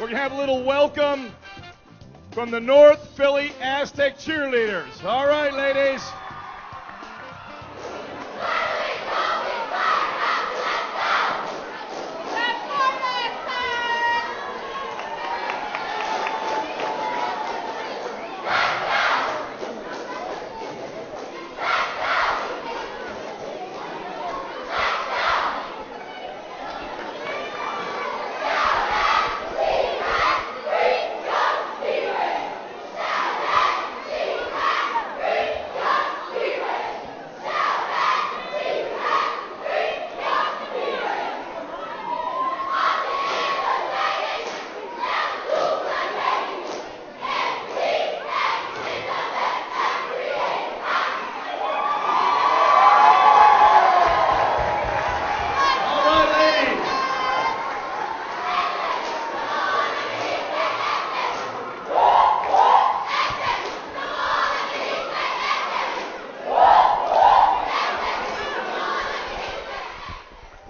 we're going to have a little welcome from the North Philly Aztec cheerleaders. All right, ladies.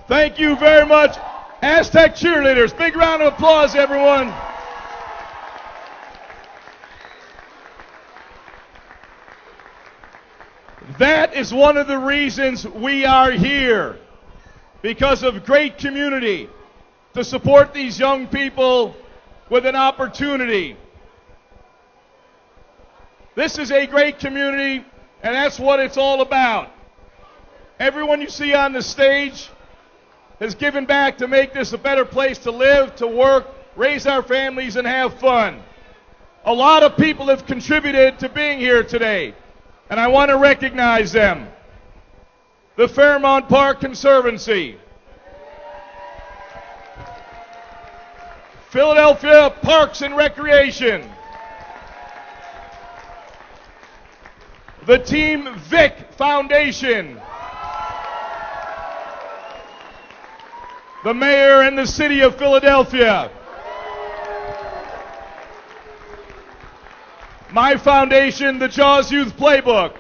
Thank you very much, Aztec cheerleaders. Big round of applause, everyone. That is one of the reasons we are here, because of great community, to support these young people with an opportunity. This is a great community, and that's what it's all about. Everyone you see on the stage has given back to make this a better place to live, to work, raise our families, and have fun. A lot of people have contributed to being here today, and I want to recognize them. The Fairmount Park Conservancy, Philadelphia Parks and Recreation, the Team Vick Foundation, the mayor and the city of Philadelphia, my foundation, the Jaws Youth Playbook,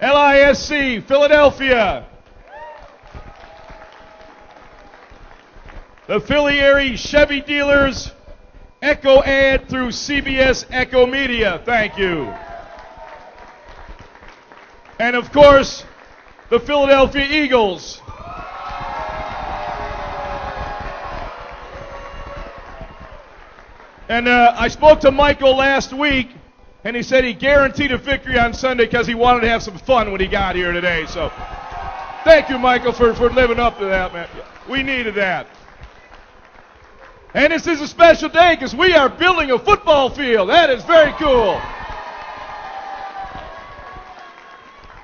LISC, Philadelphia, the Philly area Chevy dealers, Echo Ad through CBS Echo Media, thank you. And of course, the Philadelphia Eagles. And I spoke to Michael last week, and he said he guaranteed a victory on Sunday because he wanted to have some fun when he got here today. So thank you, Michael, for living up to that, man. We needed that. And this is a special day because we are building a football field. That is very cool.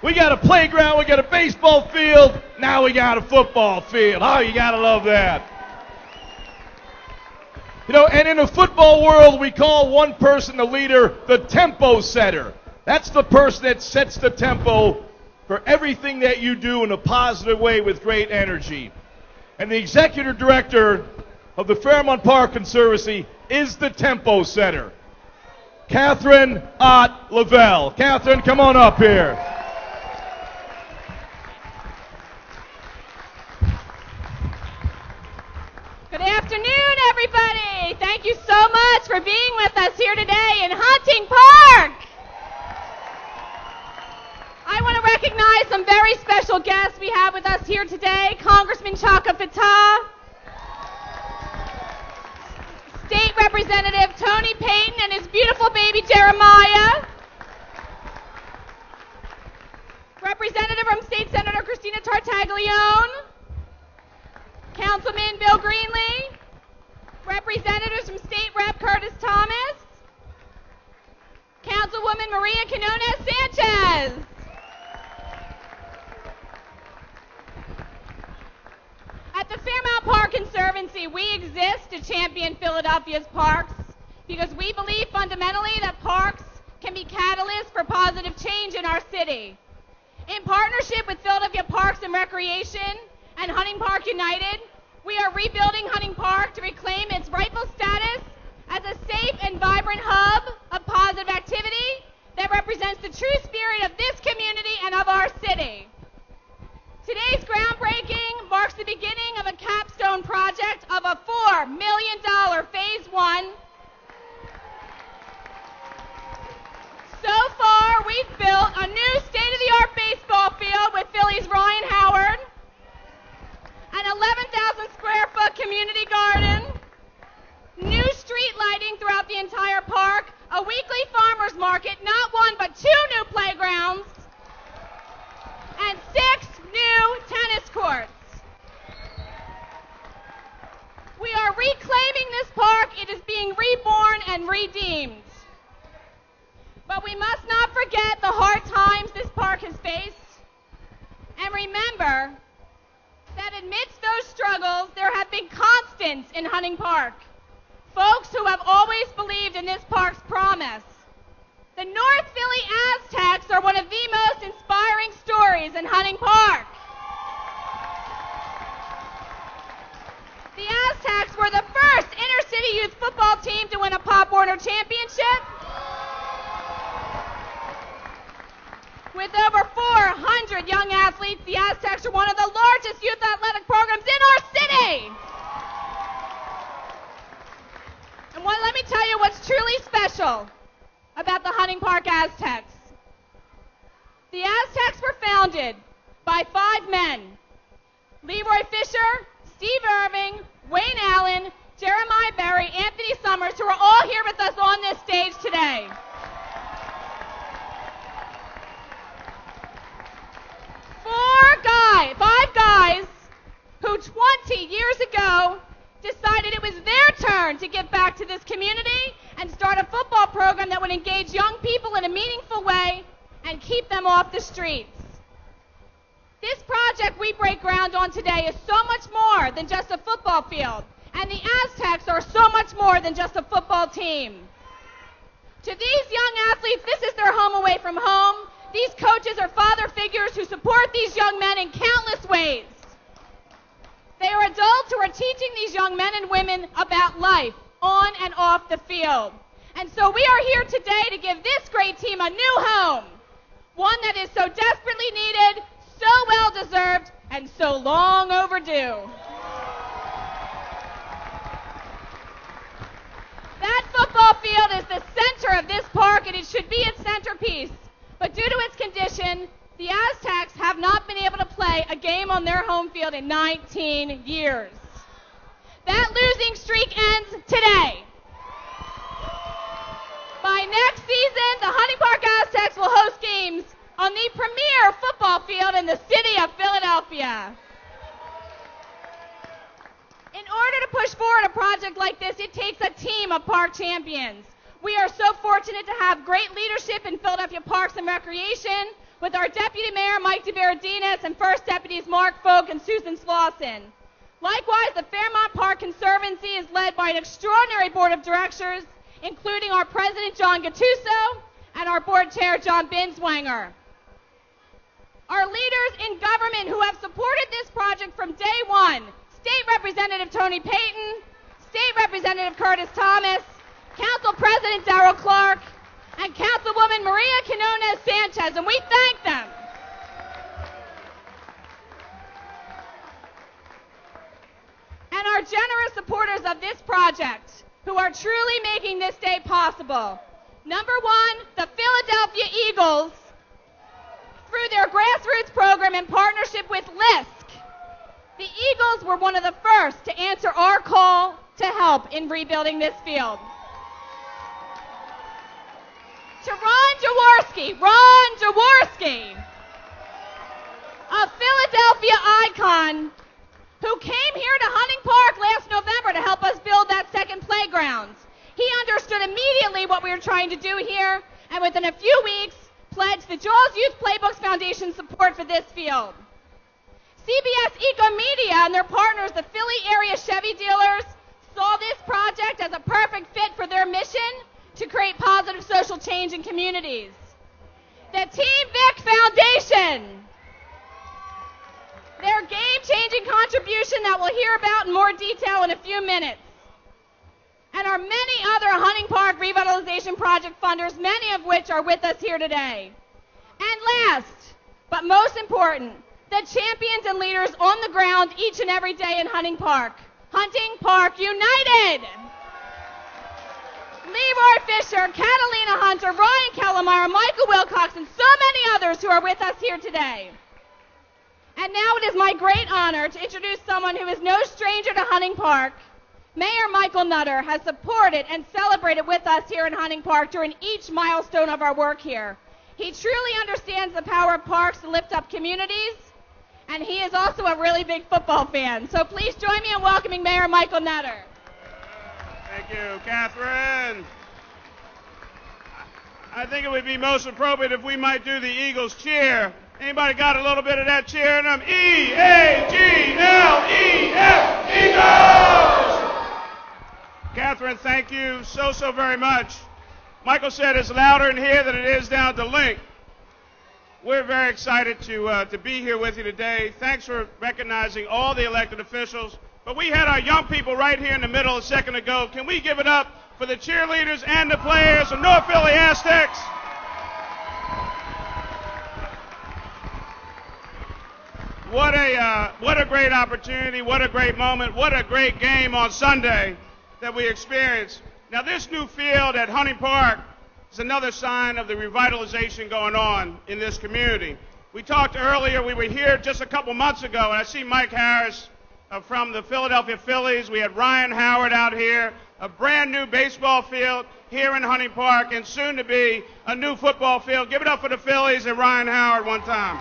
We got a playground, we got a baseball field, now we got a football field. Oh, you gotta love that. You know, and in a football world, we call one person the leader the tempo setter. That's the person that sets the tempo for everything that you do in a positive way with great energy. And the executive director of the Fairmount Park Conservancy is the tempo setter, Catherine Ott Lavelle. Catherine, come on up here. Good afternoon, everybody. Thank you so much for being with us here today in Hunting Park. I want to recognize some very special guests we have with us here today. Congressman Chaka Fattah, State Representative Tony Payton and his beautiful baby Jeremiah, Representative from State Senator Christina Tartaglione, Councilman Bill Greenlee, representatives from State Rep Curtis Thomas, Councilwoman Maria Quinones Sanchez. At the Fairmount Park Conservancy, we exist to champion Philadelphia's parks because we believe fundamentally that parks can be catalysts for positive change in our city. In partnership with Philadelphia Parks and Recreation and Hunting Park United, we are rebuilding Hunting Park to reclaim its rightful status as a safe and vibrant hub of positive activity that represents the true spirit of this community and of our city. Today's groundbreaking marks marks the beginning of a capstone project of a $4 million Phase 1. So far, we've built a new state-of-the-art baseball field with Philly's Ryan Howard, an 11,000 square foot community garden, new street lighting throughout the entire park, a weekly farmers market, not one but 2 new playgrounds, and 6 new tennis courts. We are reclaiming this park. It is being reborn and redeemed. But we must not forget the hard times this park has faced. And remember that amidst those struggles, there have been constants in Hunting Park. Folks who have always believed in this park's promise. The North Philly Aztecs are one of the most inspiring stories in Hunting Park. The Aztecs were the first inner-city youth football team to win a Pop Warner championship. With over 400 young athletes, the Aztecs are one of the largest youth athletic programs in our city. And let me tell you what's truly special about the Hunting Park Aztecs. The Aztecs were founded by 5 men: Leroy Fisher, Steve Irving, Wayne Allen, Jeremiah Berry, Anthony Summers, who are all here with us on this stage today. 5 guys who 20 years ago decided it was their turn to give back to this community and start a football program that would engage young people in a meaningful way and keep them off the streets. This project we break ground on today is so much more than just a football field, and the Aztecs are so much more than just a football team. To these young athletes, this is their home away from home. These coaches are father figures who support these young men in countless ways. They are adults who are teaching these young men and women about life on and off the field. And so we are here today to give this great team a new home, one that is so desperately needed, so well deserved, and so long overdue. That football field is the center of this park, and it should be its centerpiece. But due to its condition, the Aztecs have not been able to play a game on their home field in 19 years. That losing streak ends today. By next season, the Hunting Park Aztecs will host games on the premier football field in the city of Philadelphia. In order to push forward a project like this, it takes a team of park champions. We are so fortunate to have great leadership in Philadelphia Parks and Recreation with our Deputy Mayor, Mike DeVerdinis, and First Deputies Mark Folk and Susan Slauson. Likewise, the Fairmount Park Conservancy is led by an extraordinary board of directors, including our President, John Gattuso, and our Board Chair, John Binswanger. Our leaders in government who have supported this project from day one: State Representative Tony Payton, State Representative Curtis Thomas, Council President Darrell Clark, and Councilwoman Maria Quinones Sanchez, and we thank them. And our generous supporters of this project, who are truly making this day possible. Number one, the Philadelphia Eagles, through their grassroots program in partnership with LISC. The Eagles were one of the first to answer our call to help in rebuilding this field. To Ron Jaworski, a Philadelphia icon who came here to Hunting Park last November to help us build that second playground. He understood immediately what we were trying to do here, and within a few weeks, pledged the Jaws Youth Playbooks Foundation support for this field. CBS Eco Media and their partners, the Philly area Chevy dealers, saw this project as a perfect fit for their mission to create positive social change in communities. The Team Vick Foundation, their game-changing contribution that we'll hear about in more detail in a few minutes. And our many other Hunting Park Revitalization Project funders, many of which are with us here today. And last, but most important, the champions and leaders on the ground each and every day in Hunting Park. Hunting Park United! Leroy Fisher, Catalina Hunter, Ryan Kellemeyer, Michael Wilcox, and so many others who are with us here today. And now it is my great honor to introduce someone who is no stranger to Hunting Park. Mayor Michael Nutter has supported and celebrated with us here in Hunting Park during each milestone of our work here. He truly understands the power of parks to lift up communities, and he is also a really big football fan. So please join me in welcoming Mayor Michael Nutter. Thank you, Catherine. I think it would be most appropriate if we might do the Eagles cheer. Anybody got a little bit of that cheer in them? E-A-G-L-E-S, Eagles! Catherine, thank you so very much. Michael said it's louder in here than it is down to Link. We're very excited to be here with you today. Thanks for recognizing all the elected officials. But we had our young people right here in the middle a second ago. Can we give it up for the cheerleaders and the players of North Philly Aztecs? What a great opportunity, what a great moment, what a great game on Sunday that we experienced. Now this new field at Hunting Park is another sign of the revitalization going on in this community. We talked earlier, we were here just a couple months ago, and I see Mike Harris from the Philadelphia Phillies. We had Ryan Howard out here, a brand new baseball field here in Hunting Park, and soon to be a new football field. Give it up for the Phillies and Ryan Howard one time.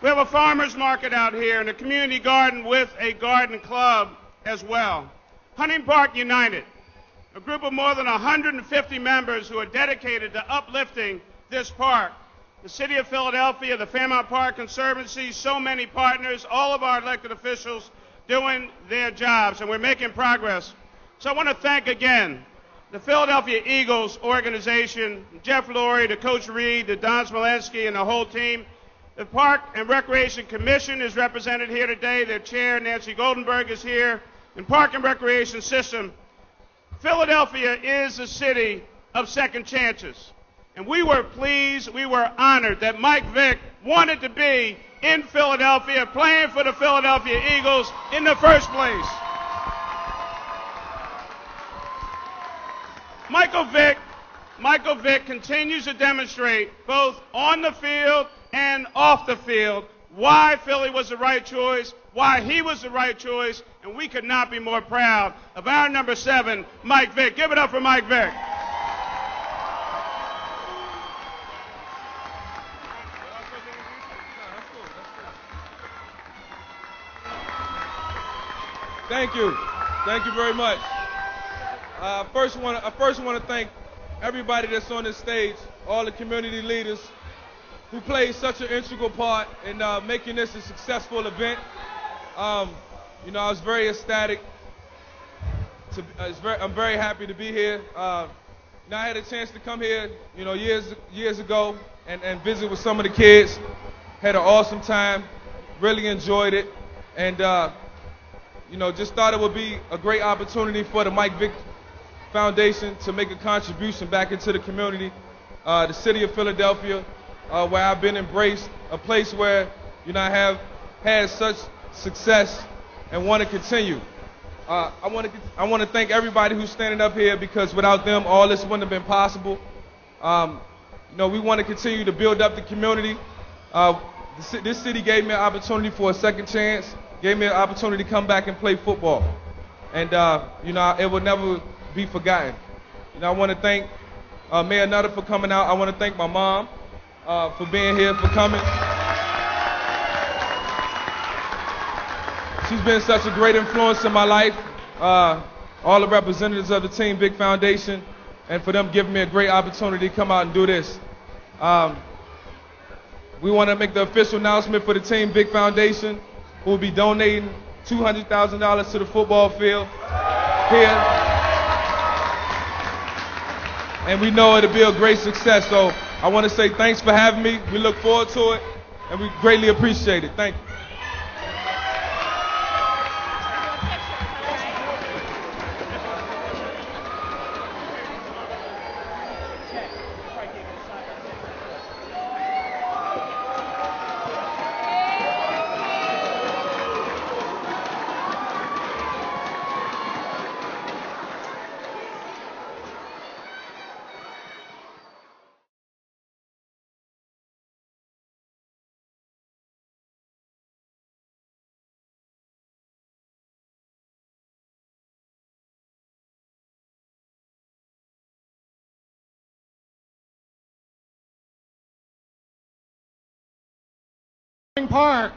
We have a farmer's market out here and a community garden with a garden club as well. Hunting Park United, a group of more than 150 members who are dedicated to uplifting this park. The City of Philadelphia, the Fairmount Park Conservancy, so many partners, all of our elected officials doing their jobs, and we're making progress. So I want to thank again the Philadelphia Eagles organization, Jeff Lurie, to Coach Reed, to Don Smolensky, and the whole team. The Park and Recreation Commission is represented here today. Their chair, Nancy Goldenberg, is here. And Park and Recreation System. Philadelphia is a city of second chances. And we were pleased, we were honored that Mike Vick wanted to be in Philadelphia, playing for the Philadelphia Eagles in the first place. Michael Vick continues to demonstrate both on the field and off the field why Philly was the right choice, why he was the right choice, and we could not be more proud of our number 7, Mike Vick. Give it up for Mike Vick. Thank you. Thank you very much. I first want to thank everybody that's on this stage, all the community leaders who played such an integral part in making this a successful event. I was very ecstatic. I'm very happy to be here. I had a chance to come here, years ago and visit with some of the kids. Had an awesome time. Really enjoyed it, and just thought it would be a great opportunity for the Mike Vick Foundation to make a contribution back into the community, the city of Philadelphia, where I've been embraced, a place where I have had such success and want to continue. I want to thank everybody who's standing up here, because without them, all this wouldn't have been possible. We want to continue to build up the community. This city gave me an opportunity for a second chance, gave me an opportunity to come back and play football, and it will never be forgotten. I want to thank Mayor Nutter for coming out. I want to thank my mom for being here, for coming. She's been such a great influence in my life. All the representatives of the Team Vick Foundation, and for them giving me a great opportunity to come out and do this. We want to make the official announcement for the Team Vick Foundation, who will be donating $200,000 to the football field here. And we know it'll be a great success. So I want to say thanks for having me. We look forward to it, and we greatly appreciate it. Thank you. Park.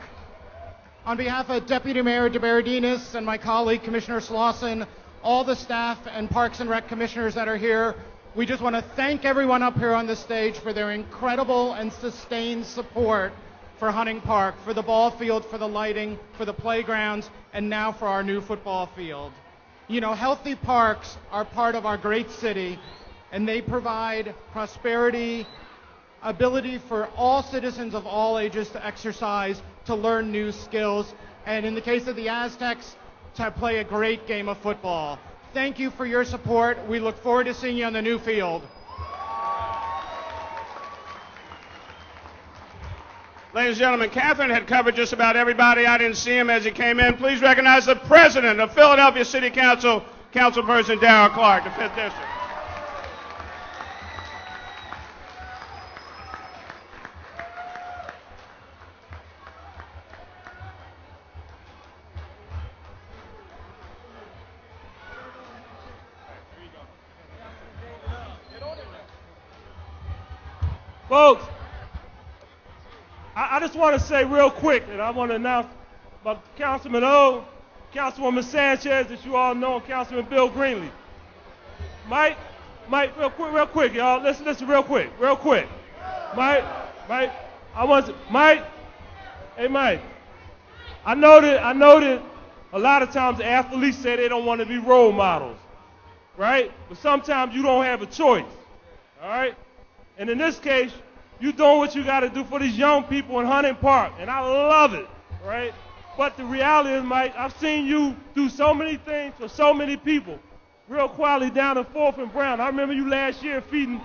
On behalf of Deputy Mayor DeBerardinis and my colleague Commissioner Slauson, all the staff and Parks and Rec commissioners that are here, we just want to thank everyone up here on the stage for their incredible and sustained support for Hunting Park, for the ball field, for the lighting, for the playgrounds, and now for our new football field. You know, healthy parks are part of our great city, and they provide prosperity, ability for all citizens of all ages to exercise, to learn new skills, and in the case of the Aztecs, to play a great game of football. Thank you for your support. We look forward to seeing you on the new field. Ladies and gentlemen, Catherine had covered just about everybody. I didn't see him as he came in. Please recognize the President of Philadelphia City Council, Councilperson Darrell Clark, the 5th District. Folks, I just want to say real quick, and I want to announce about Councilman O, Councilwoman Sanchez, that you all know, and Councilman Bill Greenlee. Mike, real quick, y'all. Listen, real quick. Mike, hey, Mike. I know that a lot of times athletes say they don't want to be role models, right? But sometimes you don't have a choice, all right? And in this case, you're doing what you got to do for these young people in Hunting Park, and I love it, right? But the reality is, Mike, I've seen you do so many things for so many people, real quality down in 4th and Brown. I remember you last year feeding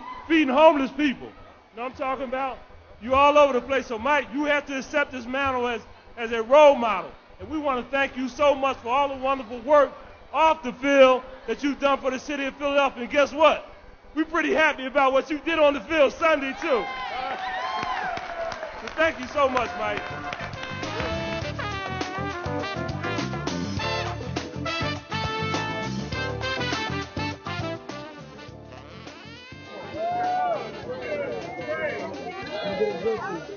homeless people. You know what I'm talking about? You all over the place. So, Mike, you have to accept this mantle as a role model. And we want to thank you so much for all the wonderful work off the field that you've done for the city of Philadelphia. And guess what? We're pretty happy about what you did on the field Sunday, too. So thank you so much, Mike. Thank you.